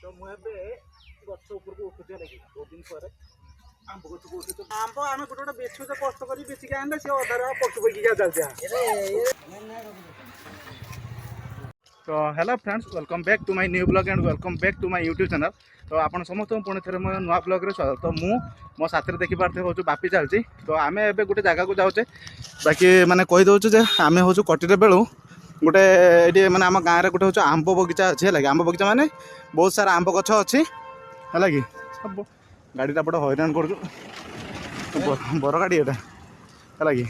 तो मुझे गच उपरको उठुचे लगे बहुत दिन पर आंब गच को उठुचे आंब आम गोटे गोटे बेचु तो कष्ट कर बेचिक आने सी अधार पक्षी पकी चलते। तो hello friends, welcome back to my new blog and welcome back to my YouTube channel. तो आप समस्त पुणी थे मो नुआ ब्लॉग रे स्वागत। तो मो साथ में देखिपारे हूँ बापी चलती। तो आम ए गोटे जगह को जाऊे बाकी मैंने कहीदे जे आम हूँ कटिरे बेलू गोटे ये मैंने आम गाँव में गोटे हूँ आंब बगीचा अच्छी है। आंब बगीचा माने बहुत सारा आंब गछ अच्छी है कि सब गाड़ीटा बड़ा हैरान कर बर गाड़ी एटा है कि।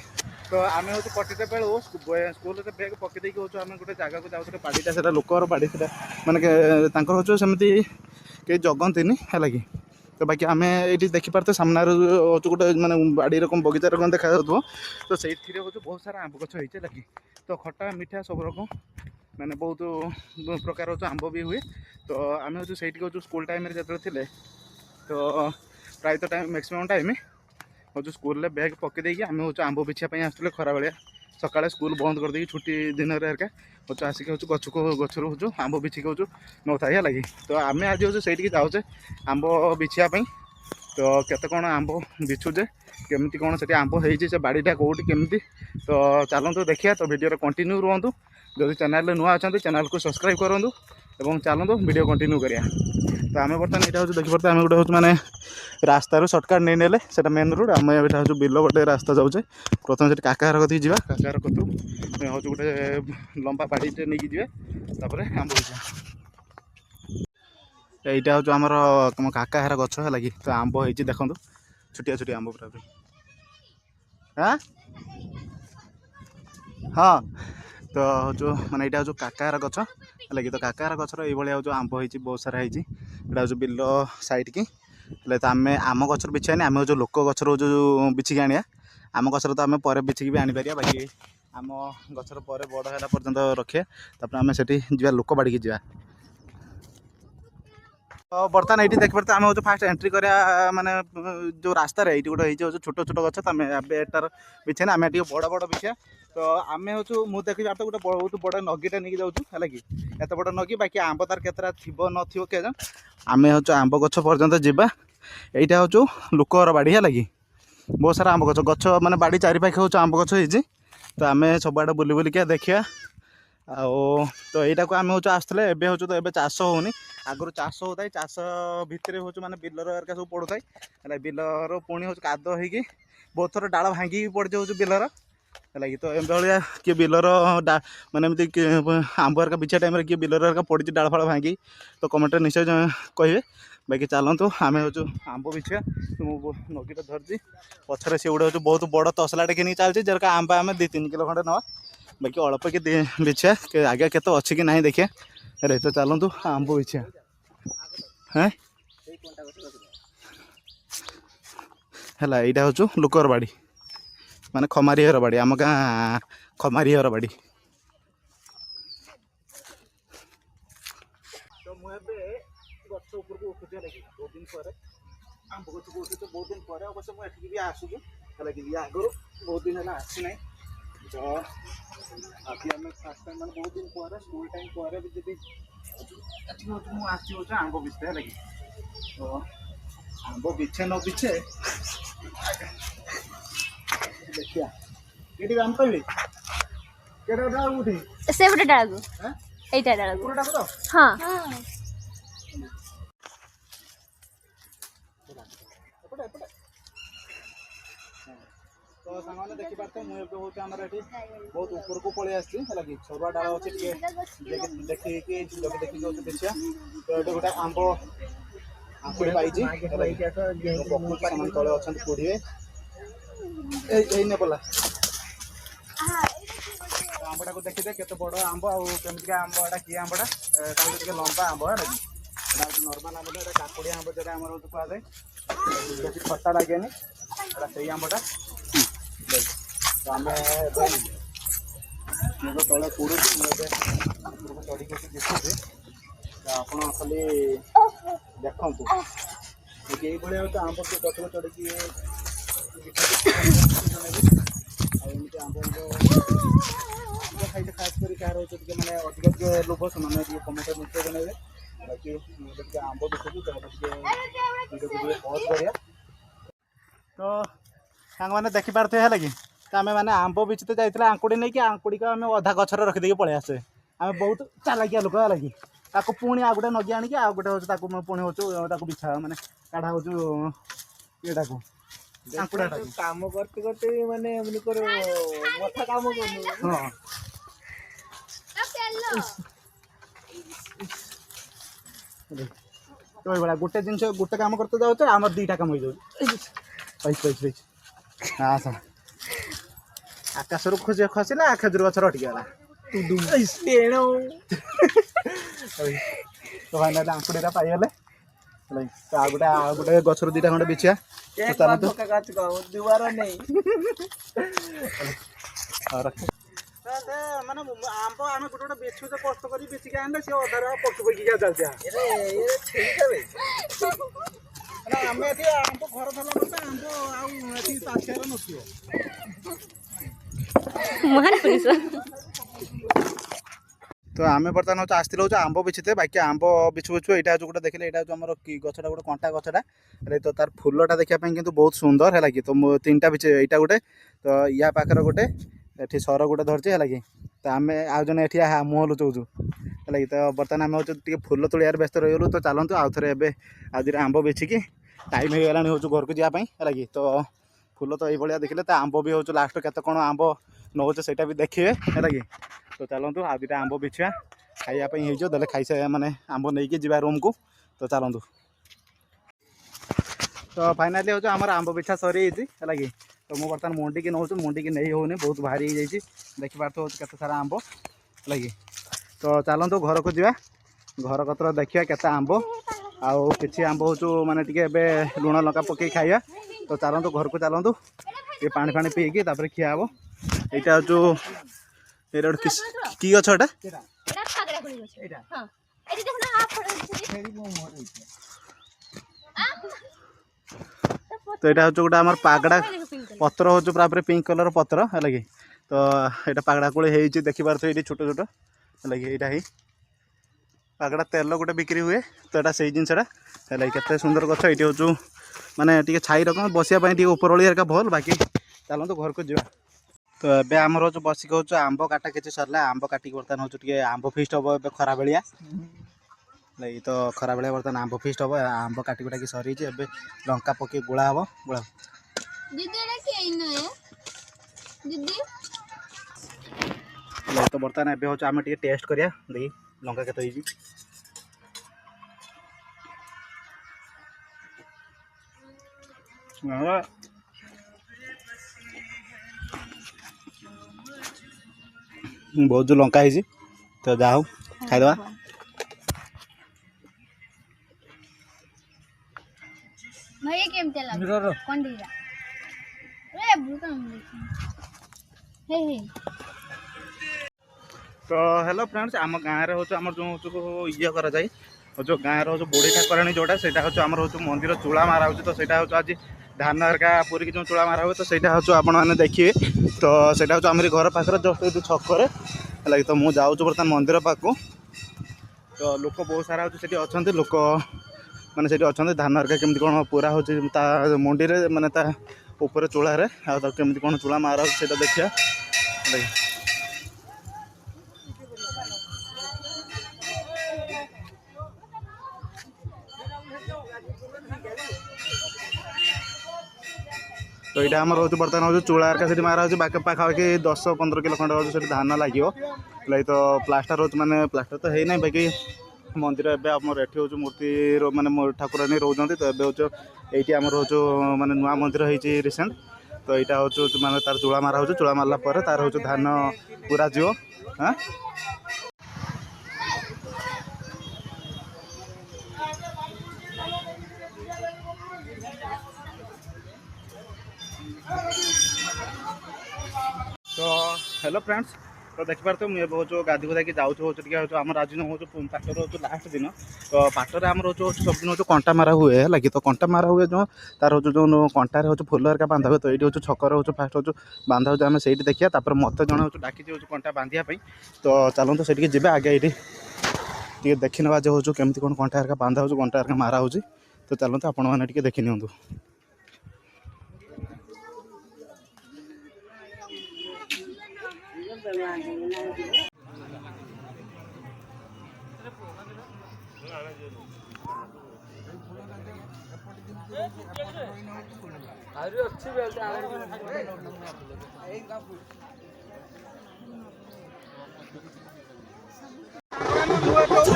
तो आम हूँ कटिरे बेलू स्कूल बैग पकई हूँ आम गोटे जगह को जाऊँ बाड़ीटा से लोकर बाड़ी से मैंने हूँ सेमती कई जगंती है कि। तो बाकी आम ये देखिपारे सामने हूँ गोटे मैंने बाड़ी रकम बगीचा रकम देखा जाऊ। तो से हूँ बहुत सारा आंब गछ होती है कि। तो खटा मिठा सब रकम मैंने बहुत प्रकार हूँ आंब भी हुए। तो आम हूँ से स्कूल टाइम जो थे तो प्रायत टाइम मैक्सिमम टाइम हूँ स्कूल बैग पकईदेकि आम हूँ आंब बिछापी आसुले खरा बेलिया सकाଳେ स्कूल बंद कर देकी छुट्टी दिन हेरिका हूँ आसिक हूँ गच को गचर हूँ आंब बिछिक हूँ नौ था लगी। तो आम आज हूँ से जाऊे आंब बिछापी। तो केते कौन आंब बिछुजे केमती कौन से आंब होती से बाड़ीटा कौटी केमती। तो चलतु देखिए। तो वीडियो कंटिन्यू रुहतु। जब चैनल नुआ अच्छा चैनल को सब्सक्राइब करूँ और चलतु वीडियो कंटिन्यू करिया। तो आम बर्तमान यहाँ हूँ देखिए आम गोटे हूँ मैंने रास्तार सर्टकट नहीं नेले से मेन रोड आम यहाँ हूँ बिल गोटे रास्ता जाऊे प्रथम से काकार कति जा काकार कतु हूँ गोटे लंबा बाड़ीटे नहीं जाए आंब बिछा এইটা হচ্ছে আমার ମୋ କାକା ହେରା ଗଛ ହେଲା କି। ତ ଆମ୍ବ ହେଇଛି ଦେଖନ୍ତୁ ଛୋଟିଆ ଛୋଟିଆ ଆମ୍ବ ପୁରା ହଁ ହଁ। ତ ହଉଛି ମାନେ ଏଇଟା ହଉଛି କାକା ହେରା ଗଛ ହେଲା କି। ତ କାକା ହେରା ଗଛର ଏଇଭଳିଆ ହଉଛି ଆମ୍ବ ହେଇଛି ବହୁତ ସାରା ହେଇଛି। ଏଇଟା ହଉଛି ବିଲ ସାଇଡ୍ କି ହେଲେ ତ ଆମେ ଆମ ଗଛର ବିଛାଇନି ଆମେ ହଉଛି ଲୋକ ଗଛର ହଉଛି ବିଛିକି ଆଣିବା। ଆମ ଗଛର ତ ଆମେ ପରେ ବିଛିକି ବି ଆଣିପାରିବା ବାକି ଆମ ଗଛର ପରେ ବଡ଼ ହେଲା ପର୍ଯ୍ୟନ୍ତ ରଖିବା ତାପରେ ଆମେ ସେଠି ଯିବା ଲୋକ ବାଡ଼ିକି ଯିବା। तो बर्तमान ये देखिए आम हूँ फास्ट एंट्री करा माने जो रास्ता ये गोटे छोट छोट गच तो आम एटार बिछे आम बड़ बड़ बिछा। तो आम हूँ मुझे देखिए तो गोटे बहुत बड़ नगीटा नहीं जाऊँ है कि एत बड़ नगी बाकी आंब तार केतरा थो न क्या आम हूँ आंब गछ पर्यंत जावा। यहाँ हूँ लोकर बाड़ी है कि बहुत सारा आंब गछ गछ मैंने बाड़ी चारि पाखे हूँ आंब गछ हो। तो आम सब आड़े बुली बुलिका देखिया तो यहाँ को आम हूँ आसते एवं हूँ तो ये चाष होनी आगुरी चाष होता है चाष भितर हूँ मैंने बिलर एरिका सब पड़ू है बिलर पुणी हूँ काद हो बहुत थर डाल भांगी पड़ जाऊँ बिलर है कि। तो एम भाया किए बिलर मैंने आंब एरिका बिछा टाइम किए बिलर एरिका पड़ी डाल फाड़ भांगी। तो कमेंट निश्चय कहे बाकी चलतु आम हूँ आंब बिछा नगीटा धरती पचर सी गोटे हूँ बहुत बड़ तसलाटे कि चलती जरा आंब आम 2-3 किलो खंडे नवा बाकी अल्प कि बिछा आगे केत अच्छी कि ना देखिए। अरे तो चलतु आंब बिछा हाँ है। यहाँ हूँ लोकर बाड़ी माने खमारी हर बाड़ी आम गाँ खमारी हर बाड़ी। तो मुझे गच उपरको उठुचे लगे बहुत दिन पर आंब गच को उठुचे बहुत दिन पर अवश्य मुझे भी आसूँ है कि आगुरी बहुत दिन है आसी ना। तो अभी आम फास्ट टाइम मैंने बहुत दिन पर स्कूल टाइम पर मुझे आंब बिछते है कि। तो आंब बिछे न बिछे देखिया ये आम पाइबे केटा डाल उठी से बटे डाल दो हां एटा डाल पूरा डाल दो हां। तो सामने देखी पाते मुझे हूँ ये बहुत ऊपर को पलि आसी कि सरुआ डाल अच्छे देखिए देखिए देखिए। तो ये गोटे आंब आंकुड़ी पाई तले अच्छा पढ़े ये पला आंबटा को देखिए केते बड़ आंब आमती आंबटा कि आंबटा लंबा आंब है कि नर्माल आंब काकुड़ी आंब जो आम कहुए बेस खटा लगे से आंबटा। तो आम मुझे तले पड़ू मुझे चढ़ी देखुचे तो आप खाली देखु ये भाया आंब से गचर चढ़ी आंब खाई खास कर क्या मैंने अधिक लोभ से कमेंट निश्चय जनइबे ବାକି ଟିକେ ଆମ୍ବ ବିକୁଛୁ ତ ଟିକେ ପଜ କରିବା। ତ ସାଙ୍ଗମାନେ ଦେଖିପାରୁଥିବେ ହେଲା କି ତ ଆମେ ମାନେ ଆମ୍ବ ବିଚିତେ ଯାଇଥିଲେ ଆଙ୍କୁଡ଼ି ନେଇକି ଆଙ୍କୁଡ଼ିକୁ ଆମେ ଅଧା ଗଛରେ ରଖିଦେଇକି ପଳେଇ ଆସେ। ଆମେ ବହୁତ ଚାଲାକିଆ ଲୋକ ହେଲା କି ତାକୁ ପୁଣି ଆଉ ଗୋଟେ ନଗି ଆଣିକି ଆଉ ଗୋଟେ ହେଉଛି ତାକୁ ପୁଣି ହେଉଛୁ ତାକୁ ବିଛା ମାନେ କାଢ଼ା ହେଉଛୁ ଇଏଟାକୁ ଆଙ୍କୁଡ଼ାଟାକୁ କାମ କରତେ କରତେ ମାନେ ଏମିତି କର ମଥା କାମ କରୁନୁ। ହଁ ତ ଏଇଭଳିଆ ଗୋଟେ ଜିନିଷ ଗୋଟେ କାମ କରତେ ଯାଉଛେ ଆମର ଦୁଇଟା କାମ ହେଇଯାଉଛି। ଆସ ଆକାଶରୁ ଖସିଲା ଖେଜୁର ଗଛର ଅଟିକିଗଲା। ତ ଭାଇନା ଆଙ୍କୁଡ଼ିଟା ପାଇଗଲେ ହେଲା ତ ଆଉ ଗୋଟେ ଗଛରୁ ଦୁଇଟା ଖଣ୍ଡେ ବିଛିଆ ଚାଲନ୍ତୁ। ମାନେ ଆମ୍ବ ଆମେ ଗୋଟେ ଗୋଟେ ବିଛୁତେ କଷ୍ଟ କରି ବିଛିକି ଆଣିଲେ ସେ ଅଧାରେ ପଟୁ ପକିକି ଚାଲିଛି। ଆମେ ଏଠି ଆମ୍ବ ଘର ଧରିଲା ପରେ ଆମ୍ବ ଆଉ ଏଠି ପାଚିବାର ନଥିବ। ତ ଆମେ ବର୍ତ୍ତମାନ ହচ্ছে ଆସିଥିଲେ ହচ্ছে ଆମ୍ବ ବିଛିତେ ବାକି ଆମ୍ବ ବିଛୁ ବିଛୁ ଏଇଟା ହচ্ছে ଗୋଟେ ଦେଖିଲେ ଏଇଟା ହচ্ছে ଆମର କି ଗଛଟା ଗୋଟେ କଣ୍ଟା ଗଛଟା ହେଲେ ତ ତାର ଫୁଲଟା ଦେଖିବା ପାଇଁ କିନ୍ତୁ ବହୁତ ସୁନ୍ଦର ହେଲା କି ତ ତିନିଟା ବିଛି ଏଇଟା ଗୋଟେ ତ ୟା ପାଖରେ ଗୋଟେ ଏଠି ସର ଗୋଟେ ଧରିଛି ହେଲା କି ତ ଆମେ ଆଉ ଜଣେ ଏଠି ମୁହଁ ଲୁଚଉଛୁ ହେଲା କି ତ ବର୍ତ୍ତମାନ ଆମେ ହচ্ছে ଟିକେ ଫୁଲ ତୋଳିବାରେ ବ୍ୟସ୍ତ ରହିଗଲୁ। ତ ଚାଲନ୍ତୁ ଆଉ ଥରେ ଏବେ ଆଉ ଦୁଇଟା ଆମ୍ବ ବିଛିକି ଟାଇମ୍ ହେଇଗଲାଣି ହଉଛି ଘରକୁ ଯିବା ପାଇଁ ହେଲା କି ତ ଫୁଲ ତ ଏଇଭଳିଆ ଦେଖିଲେ ତ ଆମ୍ବ ବି ହଉଛି ଲାଷ୍ଟ କେତେ କ'ଣ ଆମ୍ବ ନେଉଛେ ସେଇଟା ବି ଦେଖିବେ ହେଲା କି ତ ଚାଲନ୍ତୁ ଆଉ ଦୁଇଟା ଆମ୍ବ ବିଛିବା ଖାଇବା ପାଇଁ ହେଇଯିବ ଦେଲେ ଖାଇସାରିବା ମାନେ ଆମ୍ବ ନେଇକି ଯିବା ରୁମ୍କୁ ତ ଚାଲନ୍ତୁ। ତ ଫାଇନାଲି ହେଉଛି ଆମର ଆମ୍ବ ବିଛା ସରିଯାଇଛି ହେଲା କି ତ ମୁଁ ବର୍ତ୍ତମାନ ମଣ୍ଡିକି ନେଉଛି ମଣ୍ଡିକି ନେଇ ହେଉନି ବହୁତ ଭାରି ହେଇଯାଇଛି ଦେଖିପାରୁଥିବ ହେଉଛି କେତେ ସାରା ଆମ୍ବ ହେଲା କି ତ ଚାଲନ୍ତୁ ଘରକୁ ଯିବା ଘର କତର ଦେଖିବା କେତେ ଆମ୍ବ ଆଉ କିଛି ଆମ୍ବ ହେଉଛୁ ମାନେ ଟିକେ ଏବେ ଲୁଣ ଲଙ୍କା ପକେଇ ଖାଇବା ତ ଚାଲନ୍ତୁ ଘରକୁ ଚାଲନ୍ତୁ ଟିକେ ପାଣି ଫାଣି ପିଇକି ତାପରେ ଖିଆ ହେବ। ଏଇଟା ହେଉଛୁ ଏଇଟା ଗୋଟେ କି ଗଛ ଏଟା ତ ଏଇଟା ହେଉଛି ଗୋଟେ ଆମର ପାଗଡ଼ା ପତ୍ର ହେଉଛି ପୁରା ପିଙ୍କ କଲର ପତ୍ର ହେଲା କି ତ ଏଇଟା ପାଗଡ଼ା କୋଳି ହେଇଛି ଦେଖିପାରୁଥିବେ ଏଇଠି ଛୋଟ ଛୋଟ ହେଲା କି ଏଇଟା ହେଇ ପାଗଡ଼ା ତେଲ ଗୋଟେ ବିକ୍ରି ହୁଏ ତ ଏଇଟା ସେଇ ଜିନିଷଟା ହେଲା କେତେ ସୁନ୍ଦର ଗଛ ଏଇଠି ହେଉଛୁ ମାନେ ଟିକେ ଛାଇ ରକମ ବସିବା ପାଇଁ ଟିକେ ଉପରଓଳି ହେରିକା ଭଲ ବାକି ଚାଲନ୍ତୁ ଘରକୁ ଯିବା। ତ ଏବେ ଆମର ହେଉଛୁ ବସିକି ହେଉଛୁ ଆମ୍ବ କାଟା କିଛି ସରିଲା ଆମ୍ବ କାଟିକି ବର୍ତ୍ତମାନ ହେଉଛୁ ଟିକେ ଆମ୍ବ ଫିଷ୍ଟ ହେବ ଏବେ ଖରା ବେଳିଆ ଲାଗି ତ ଖରାବେଳେ ବର୍ତ୍ତମାନ ଆମ୍ବ ଫିଷ୍ଟ ହେବ ଆମ୍ବ କାଟି କୁଟାକି ସରିଯାଇଛି ଏବେ ଲଙ୍କା ପକେଇ ଗୋଳା ହେବ ଗୋଳା ତ ବର୍ତ୍ତମାନ ଏବେ ହେଉଛି ଆମେ ଟିକେ ଟେଷ୍ଟ କରିବା ଦେଖି ଲଙ୍କା କେତେ ହେଇଛି। ବହୁତ ଯୋଉ ଲଙ୍କା ହେଇଛି ତ ଯାହା ହଉ ଖାଇଦେବା। ତ ହ୍ୟାଲୋ ଫ୍ରେଣ୍ଡସ୍ ଆମ ଗାଁରେ ହେଉଛି ଆମର ଯେଉଁ ଇଏ କରାଯାଏ ଯେଉଁ ଗାଁର ହେଉଛି ବୁଢ଼ୀ ଠାକୁରାଣୀ ଯେଉଁଟା ସେଇଟା ହେଉଛି ଆମର ହେଉଛି ମନ୍ଦିର ଚୂଳା ମାରା ହେଉଛି ତ ସେଇଟା ହେଉଛି ଆଜି ଧାନ ହେରିକା ପୁରିକି ଯେଉଁ ଚୂଳା ମାରା ହୁଏ ତ ସେଇଟା ହେଉଛି ଆପଣମାନେ ଦେଖିବେ ତ ସେଇଟା ହେଉଛି ଆମରି ଘର ପାଖରେ ଜଷ୍ଟ ଏଇଠି ଛକରେ ହେଲା କି ତ ମୁଁ ଯାଉଛି ବର୍ତ୍ତମାନ ମନ୍ଦିର ପାଖକୁ ତ ଲୋକ ବହୁତ ସାରା ହେଉଛି ସେଠି ଅଛନ୍ତି ଲୋକ ମାନେ ସେଠି ଅଛନ୍ତି ଧାନ ହେରିକା କେମିତି କ'ଣ ପୁରା ହେଉଛି ତା ମଣ୍ଡିରେ ମାନେ ତା ଉପରେ ଚୂଳାରେ ଆଉ ତାକୁ କେମିତି କ'ଣ ଚୂଳା ମାରା ହେଉଛି ସେଇଟା ଦେଖିବା ହେଲା କି ତ ଏଇଟା ଆମର ହେଉଛି ବର୍ତ୍ତମାନ ହେଉଛି ଚୂଳା ହେରିକା ସେଠି ମାରା ହେଉଛି ପାଖାପାଖି 10-15 କିଲୋ ଖଣ୍ଡେ ହେଉଛି ସେଠି ଧାନ ଲାଗିବ ହେଲା ତ ପ୍ଲାଷ୍ଟର ହେଉଛି ମାନେ ପ୍ଲାଷ୍ଟର ତ ହେଇନାହିଁ ବାକି ମନ୍ଦିର ଏବେ ଆମର ଏଠି ହେଉଛି ମୂର୍ତ୍ତିର ମାନେ ଠାକୁରାଣୀ ରହୁଛନ୍ତି ତ ଏବେ ହେଉଛି ଏଇଠି ଆମର ହେଉଛୁ ମାନେ ନୂଆ ମନ୍ଦିର ହେଇଛି ରିସେଣ୍ଟ ତ ଏଇଟା ହେଉଛି ମାନେ ତାର ଚୂଳା ମାରା ହେଉଛି ଚୂଳା ମାରିଲା ପରେ ତାର ହେଉଛି ଧାନ ପୁରା ଯିବ ହାଁ ତ ହ୍ୟାଲୋ ଫ୍ରେଣ୍ଡସ୍ ତ ଦେଖିପାରୁଥିବେ ମୁଁ ଏବେ ହେଉଛୁ ଗାଧି ଗୁଧାକି ଯାଉଛୁ ହେଉଛୁ ଟିକେ ହେଉଛୁ ଆମର ଆଜି ହେଉଛୁ ପାଟରେ ହେଉଛୁ ଲାଷ୍ଟ ଦିନ ତ ପାଟରେ ଆମର ହେଉଛୁ ସବୁଦିନ ହେଉଛୁ କଣ୍ଟା ମାରା ହୁଏ ହେଲା କି ତ କଣ୍ଟା ମାରା ହୁଏ ଯେଉଁ ତାର ହେଉଛୁ ଯେଉଁ କଣ୍ଟାରେ ହେଉଛୁ ଫୁଲ ହେରିକା ବାନ୍ଧା ହୁଏ ତ ଏଇଠି ହେଉଛୁ ଛକରେ ହେଉଛୁ ଫାଷ୍ଟ ହେଉଛୁ ବାନ୍ଧା ହେଉଛି ଆମେ ସେଇଠି ଦେଖିବା ତାପରେ ମୋତେ ଜଣେ ହେଉଛୁ ଡାକିଛି ହେଉଛୁ କଣ୍ଟା ବାନ୍ଧିବା ପାଇଁ ତ ଚାଲନ୍ତୁ ସେଇଠିକି ଯିବା ଆଗେ ଏଇଠି टे देखी ना जो हो केमती कौन कंटा हरका बांधा हो कंटा हरका मारा हो तो चलते आपण मैंने टे देखी नि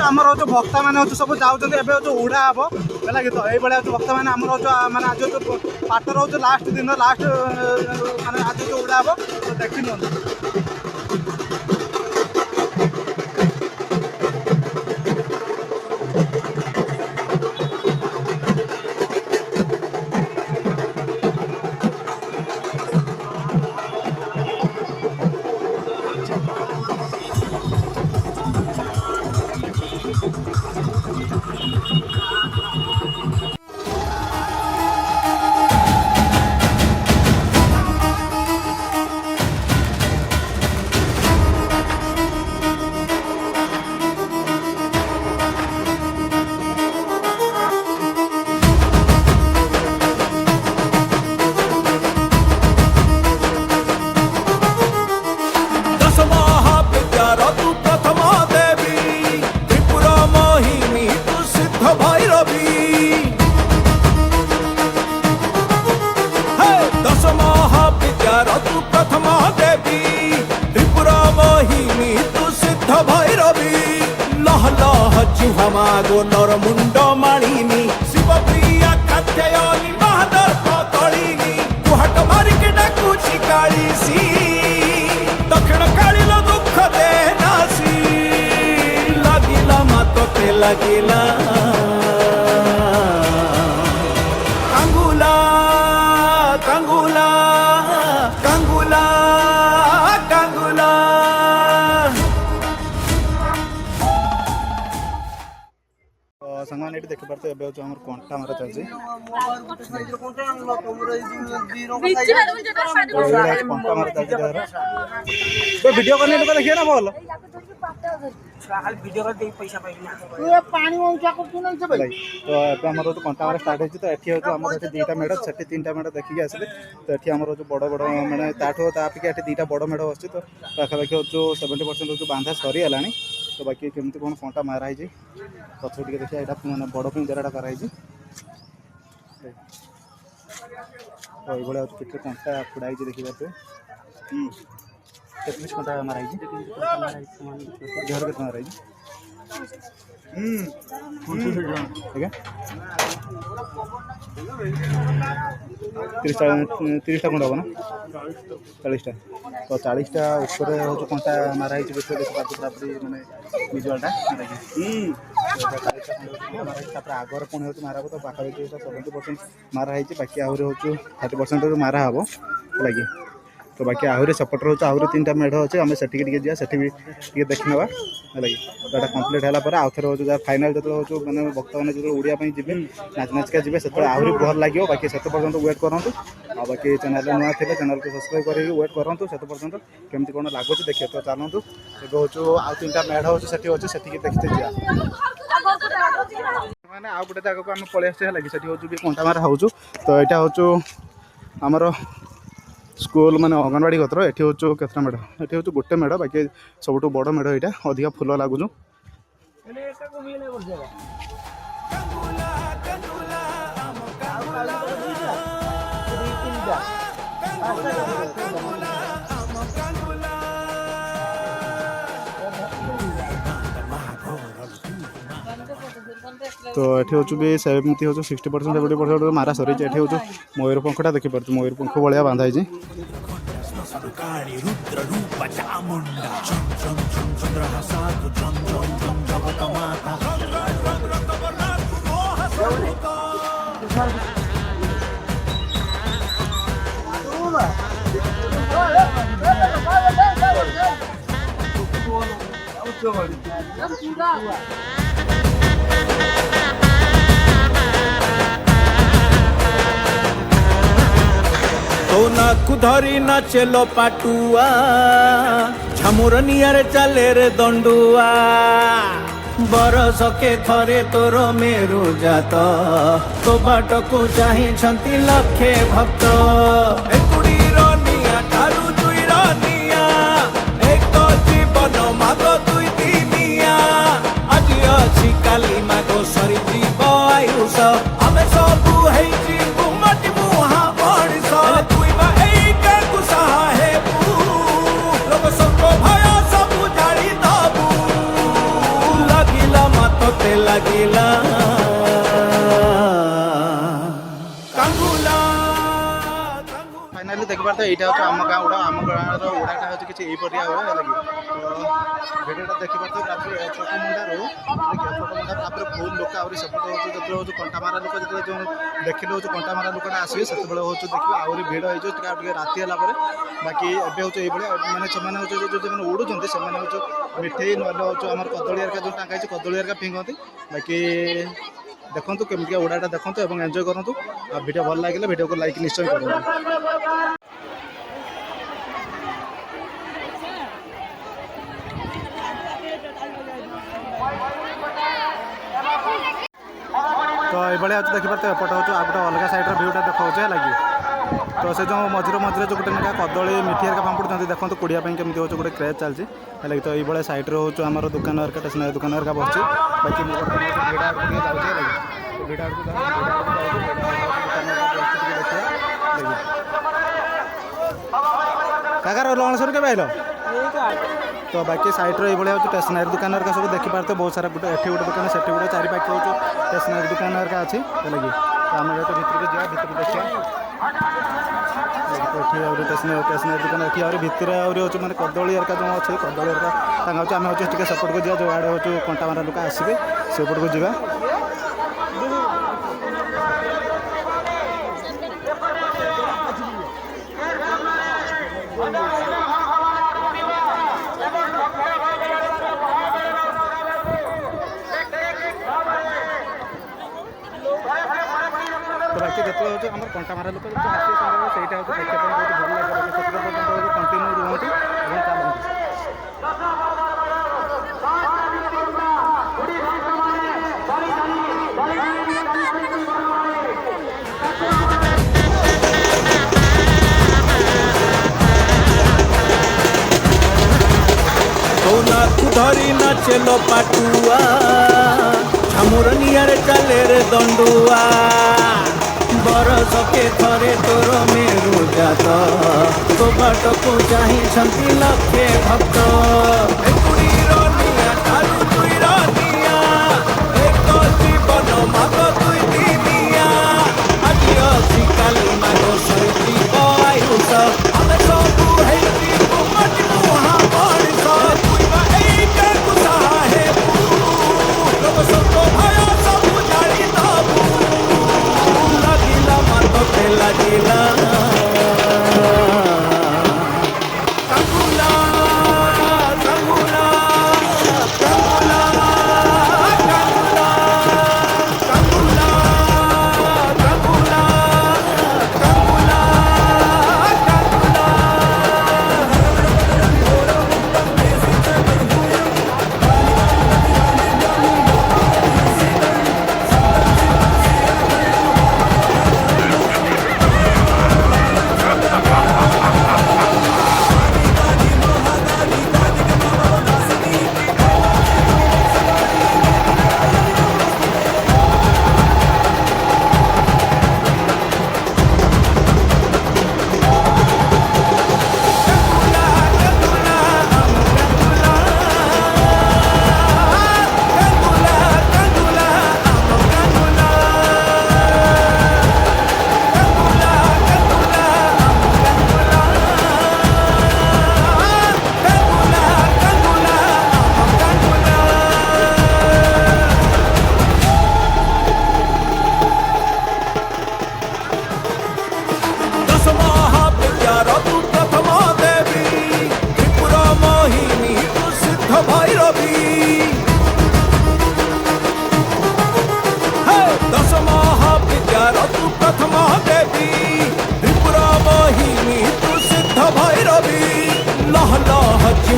आमर जो भक्ता मैंने सब जाऊँ उड़ा हम है कि तो ये भक्ता मैंने आमर माने आज जो पाठ रोज लास्ट दिन लास्ट माने आज जो उड़ा हम तो देखी नि मागो नर मुंड माणिनी शिवप्रिया कात्यायनी महादर्प तळिनी कुहाट मारिके डाकुची काळीसी दक्षिण काळीलो दुःख दे नासी लागिला मातोते लागिला कांगुला कांगुला कांगुला कांगुला संगमान ये देखी पार्थे एबे जो हमर कंटा मारा चलछि कंटा मारा चलछि तो वीडियो करने तो देखिए ना बोल वीडियो कर दे पैसा पाइना तू पानी ऊंचा कर तू नहीं से भाई तो एबे हमर जो कंटा मारा स्टार्ट होछि तो एठी जो हमर एठी दुईटा मेढ सेठी तीनटा मेढ देखि के आसले तो एठी हमर जो बड़ बड़ माने ताठो तापिके एठी दुईटा बड़ मेढ बसछि तो पाखा पाखी जो 70% जो बांधा सरी हलानी तो बाकी केमती कोन कंटा मारा हिछि पछो टिके देखिया एटा माने बड़ पिंजराटा करा हिछि तो ये भाया कितने कंटा फुड़ा ही देखी पाते कितने कंटा मारा ही घर के मारा ही ठीक है 30 कंटा हम ना 40टा तो 40टा ऊपर जो कंटा मारा ही देखिए देखिए माने विजुअलटा आगर पुणी हो मारा तो पाखापाखि 70% मारा है बाकी आहरी हो 30% मारा हम लगे तो बाकी आहरी सपोर्ट रोच आहरी 3टा मेढ़ अच्छे आम से जा से भी देखी ना लगे तो यहाँ कम्प्लीट है आउ थे हो फाइनाल जो हो मैंने भक्त मैंने जो उड़िया जी नाच नाचिका जी से आहरी भल लगे बाकी से पर्यटन वेट करूँ आ बाकी चैनल नुआ थे चैनल को सब्सक्राइब कर वेट करूँ से पर्यटन केमती कौन लगुच देखिए तो चलतु एवं हूँ आउ 3टा मेढ़ अच्छे से देखते जा मैंने आउ गोटे जगह को आम पलि लगे से हूँ कंटा मारा हो तो यहाँ हूँ आमर स्कूल माने अंगनवाड़ी कतर ये हूँ केतटा मेढ़ ये हूँ गोटे मेढ़ बाकी सब बड़ मेढ़ यहाँ अधिक फुल लगुच तो ये हूँ भी सेमती हूँ 60% 70% मारा सरी ये हूँ मयूरपंखटा देखिपे मयूरपंख भाया बांधाई तो नाकु धरी नाचेलो पाटुआ झमुर नियारे चले रे दंडुआ बरसके थरे तोर मेरु जात तो बाटकु चाहिछन्ति लक्षे भक्त एकुडीर निया ठारू दुईर निया एक जीवन माग दुई दिनिया आज अछि काली माग सरीजीव आयुष आमे सबु हेछि गुमटी मुहा बणिस तुई बा एई काकु सहा हेबु लोक सब भय सबु जाळी दबु लागिला मतते लागिला कांगुला फाइनाली देखबार तो यहाँ हूँ आम गाँव उड़ा आम गाँव उड़ाटा हूँ किसी यहीपरिया हुए है लगी तो भिडियोटा देखिए तो रात्रि छोट मुंडारू छोट मुंडा तापर फुल लोक आहरी सेपटे हूँ जो हूँ कंटामारा लोक जो देखिले हूँ कंटामारा लोकटा आसवे से हूँ देखिए आहरी भिड़ हो राति है बाकी एवं हूँ ये मैंने जो उड़ुंट से मिठे ना हूँ आम कदली हरिका जो टाँगा कदली हरिका फिंगती बाकी देखो केमिका उड़ाटा देखो और एंजय करूँ आ वीडियो भल लगे वीडियो को लाइक निश्चय करूँ। तो ये देखिए तो एपट हूँ आ गए अलग सैड्र भ्यूटा देखा लगे तो से जो मझे मझे जो गोटे ना कदली मिठी हरिका फांपुड़ देखो कुड़ियाँ केमी हूँ गोटे क्रेज चलती है तो ये सैड्रे हूँ आम दुकान हरिका स्टेसनारी दुकान हरिका बस बाकी भिड़ा काकार लणसर के आइल तो बाकी सैड्रे ये हूँ स्टेसनारी दुकान हरिका सब देखिपारे बहुत सारा गोटे एटी गोटे दुकान से गोटे चारि पाखे हूँ स्टेसनारी दुकान हरिका अच्छी है लगे तो आम तो भितर जा भितर देखिए स्टेसनारी दुकान देखिए और भितर हूँ मैंने कदली हरिका जो अच्छे कदली हरिका आम हूँ सेपट को जा जो आड़े हूँ कंटामारा लोक आसवे सेपट को जा तो बाकी जो हूँ आम कंटामारा लोक जो आसे सहीटा हूँ देखा बहुत भल लगे से पर्यटन कंटिन्यू रुहतु और चलती तो नाकु धरी नाचेलो पाटुआ छामुर नियारे चले रे दंडुआ बरसके थरे तोर मेरु जात तो बाटकु चाहिछन्ति लक्षे भक्त एकुडीर निया ठारू दुईर निया एक जीवन माग दुई दिनिया आज अछि काली माग सरीजीव आयुष आमे सबु हेछि गुमटी मुहा बणिस तुई बा एई काकु सहा हेबु लोक सब भय सबु जाळी दबु लागिला मतते लागिला कांगुला कांगुला कांगुला कांगुला कांगुला कांगुला कांगुला कांगुला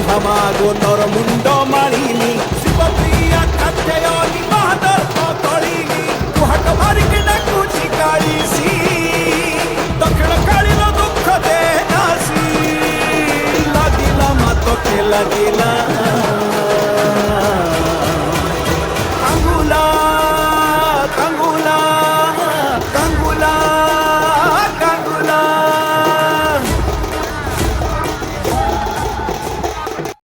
हमागो नर मुंड मालिनी शिव प्रिया ଉଠେୟନି ବାହାଦର କଳିନି କୁହାଟ ମାରିକି ଡାକୁଛି କାଳିସି ଦକ୍ଷିଣ କାଳୀର ଦୁଃଖ ଦେ ନାସି ଲାଗିଲା ମାତକେ ଲାଗିଲା